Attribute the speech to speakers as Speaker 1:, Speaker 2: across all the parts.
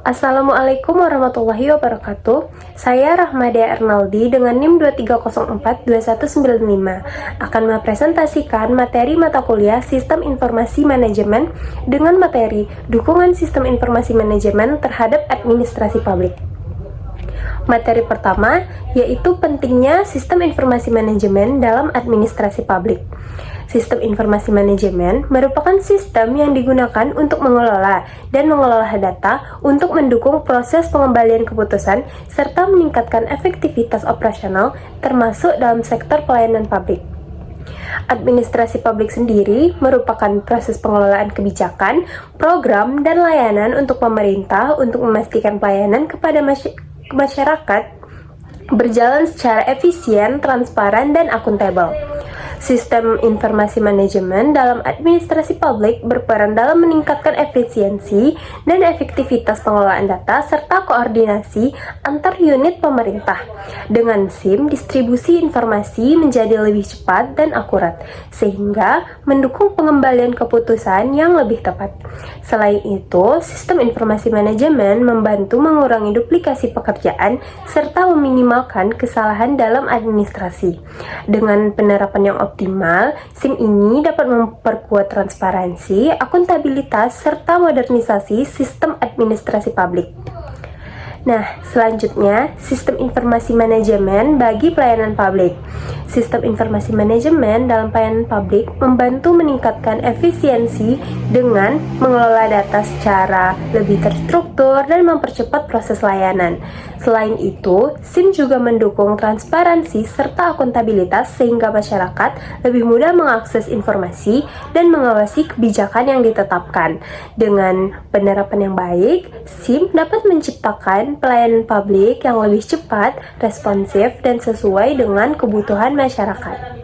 Speaker 1: Assalamualaikum warahmatullahi wabarakatuh. Saya Rahmadia Ernaldi dengan NIM 23042195 akan mempresentasikan materi mata kuliah Sistem Informasi Manajemen dengan materi Dukungan Sistem Informasi Manajemen terhadap Administrasi Publik. Materi pertama yaitu pentingnya Sistem Informasi Manajemen dalam administrasi publik. Sistem informasi manajemen merupakan sistem yang digunakan untuk mengelola dan mengelola data untuk mendukung proses pengembalian keputusan serta meningkatkan efektivitas operasional termasuk dalam sektor pelayanan publik. Administrasi publik sendiri merupakan proses pengelolaan kebijakan, program, dan layanan untuk pemerintah untuk memastikan pelayanan kepada masyarakat berjalan secara efisien, transparan, dan akuntabel. Sistem informasi manajemen dalam administrasi publik berperan dalam meningkatkan efisiensi dan efektivitas pengelolaan data serta koordinasi antar unit pemerintah. Dengan SIM, distribusi informasi menjadi lebih cepat dan akurat, sehingga mendukung pengembalian keputusan yang lebih tepat. Selain itu, sistem informasi manajemen membantu mengurangi duplikasi pekerjaan serta meminimalkan kesalahan dalam administrasi. Dengan penerapan yang optimal, SIM ini dapat memperkuat transparansi, akuntabilitas, serta modernisasi sistem administrasi publik. Nah, selanjutnya, sistem informasi manajemen bagi pelayanan publik. Sistem informasi manajemen dalam pelayanan publik membantu meningkatkan efisiensi dengan mengelola data secara lebih terstruktur dan mempercepat proses layanan. Selain itu, SIM juga mendukung transparansi serta akuntabilitas sehingga masyarakat lebih mudah mengakses informasi dan mengawasi kebijakan yang ditetapkan. Dengan penerapan yang baik, SIM dapat menciptakan pelayanan publik yang lebih cepat, responsif, dan sesuai dengan kebutuhan masyarakat.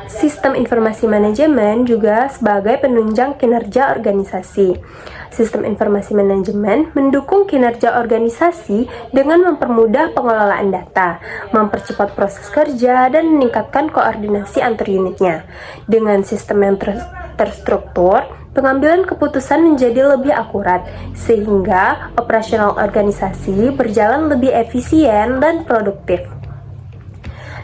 Speaker 1: Sistem informasi manajemen juga sebagai penunjang kinerja organisasi. Sistem informasi manajemen mendukung kinerja organisasi dengan mempermudah pengelolaan data, mempercepat proses kerja, dan meningkatkan koordinasi antar unitnya. Dengan sistem yang terstruktur, pengambilan keputusan menjadi lebih akurat, sehingga operasional organisasi berjalan lebih efisien dan produktif.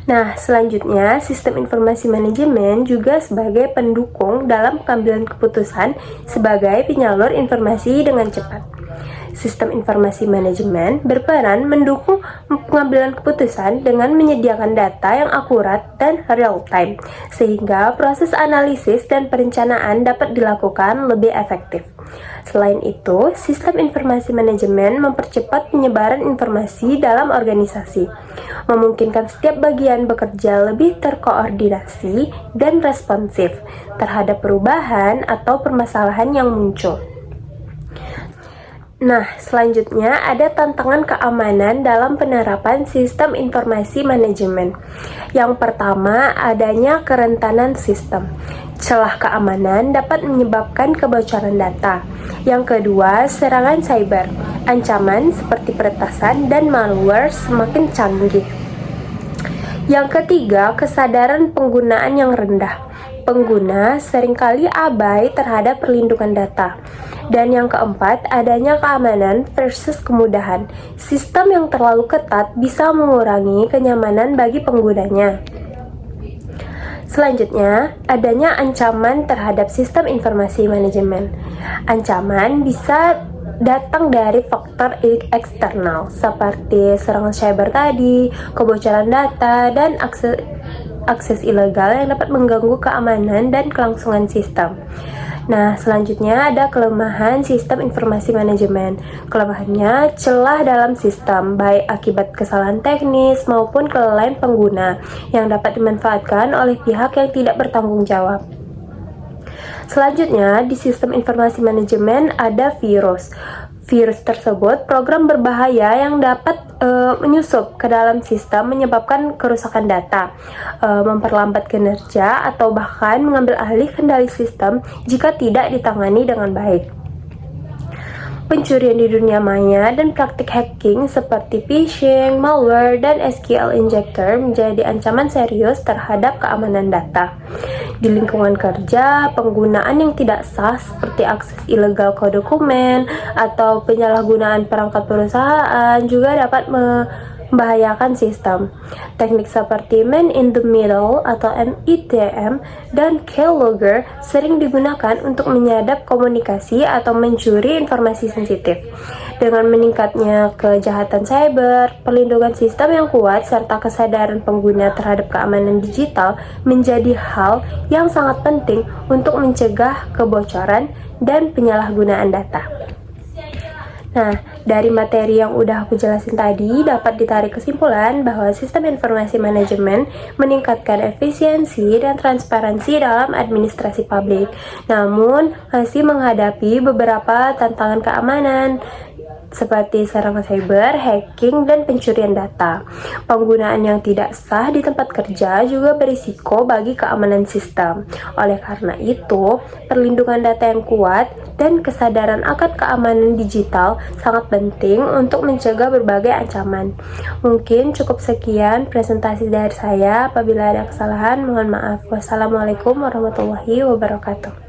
Speaker 1: Nah, selanjutnya, sistem informasi manajemen juga sebagai pendukung dalam pengambilan keputusan sebagai penyalur informasi dengan cepat. Sistem informasi manajemen berperan mendukung pengambilan keputusan dengan menyediakan data yang akurat dan real-time, sehingga proses analisis dan perencanaan dapat dilakukan lebih efektif. Selain itu, sistem informasi manajemen mempercepat penyebaran informasi dalam organisasi, memungkinkan setiap bagian bekerja lebih terkoordinasi dan responsif terhadap perubahan atau permasalahan yang muncul. Nah, selanjutnya ada tantangan keamanan dalam penerapan sistem informasi manajemen. Yang pertama, adanya kerentanan sistem. Celah keamanan dapat menyebabkan kebocoran data. Yang kedua, serangan cyber. Ancaman seperti peretasan dan malware semakin canggih. Yang ketiga, kesadaran penggunaan yang rendah. Pengguna seringkali abai terhadap perlindungan data. Dan yang keempat, adanya keamanan versus kemudahan. Sistem yang terlalu ketat bisa mengurangi kenyamanan bagi penggunanya. Selanjutnya, adanya ancaman terhadap sistem informasi manajemen. Ancaman bisa datang dari faktor eksternal seperti serangan cyber tadi, kebocoran data, dan akses ilegal yang dapat mengganggu keamanan dan kelangsungan sistem. Nah, selanjutnya ada kelemahan sistem informasi manajemen. Kelemahannya celah dalam sistem, baik akibat kesalahan teknis maupun kelalaian pengguna yang dapat dimanfaatkan oleh pihak yang tidak bertanggung jawab. Selanjutnya, di sistem informasi manajemen ada virus. Virus tersebut program berbahaya yang dapat menyusup ke dalam sistem menyebabkan kerusakan data, memperlambat kinerja, atau bahkan mengambil alih kendali sistem jika tidak ditangani dengan baik. Pencurian di dunia maya dan praktik hacking seperti phishing, malware, dan SQL injector menjadi ancaman serius terhadap keamanan data. Di lingkungan kerja, penggunaan yang tidak sah seperti akses ilegal ke dokumen atau penyalahgunaan perangkat perusahaan juga dapat membahayakan sistem. Teknik seperti man in the middle atau MITM dan keylogger sering digunakan untuk menyadap komunikasi atau mencuri informasi sensitif. Dengan meningkatnya kejahatan cyber, perlindungan sistem yang kuat serta kesadaran pengguna terhadap keamanan digital menjadi hal yang sangat penting untuk mencegah kebocoran dan penyalahgunaan data. Nah, dari materi yang udah aku jelasin tadi, dapat ditarik kesimpulan bahwa sistem informasi manajemen meningkatkan efisiensi dan transparansi dalam administrasi publik. Namun, masih menghadapi beberapa tantangan keamanan, seperti serangan cyber, hacking, dan pencurian data. Penggunaan yang tidak sah di tempat kerja juga berisiko bagi keamanan sistem. Oleh karena itu, perlindungan data yang kuat dan kesadaran akan keamanan digital sangat penting untuk mencegah berbagai ancaman. Mungkin cukup sekian presentasi dari saya. Apabila ada kesalahan, mohon maaf. Wassalamualaikum warahmatullahi wabarakatuh.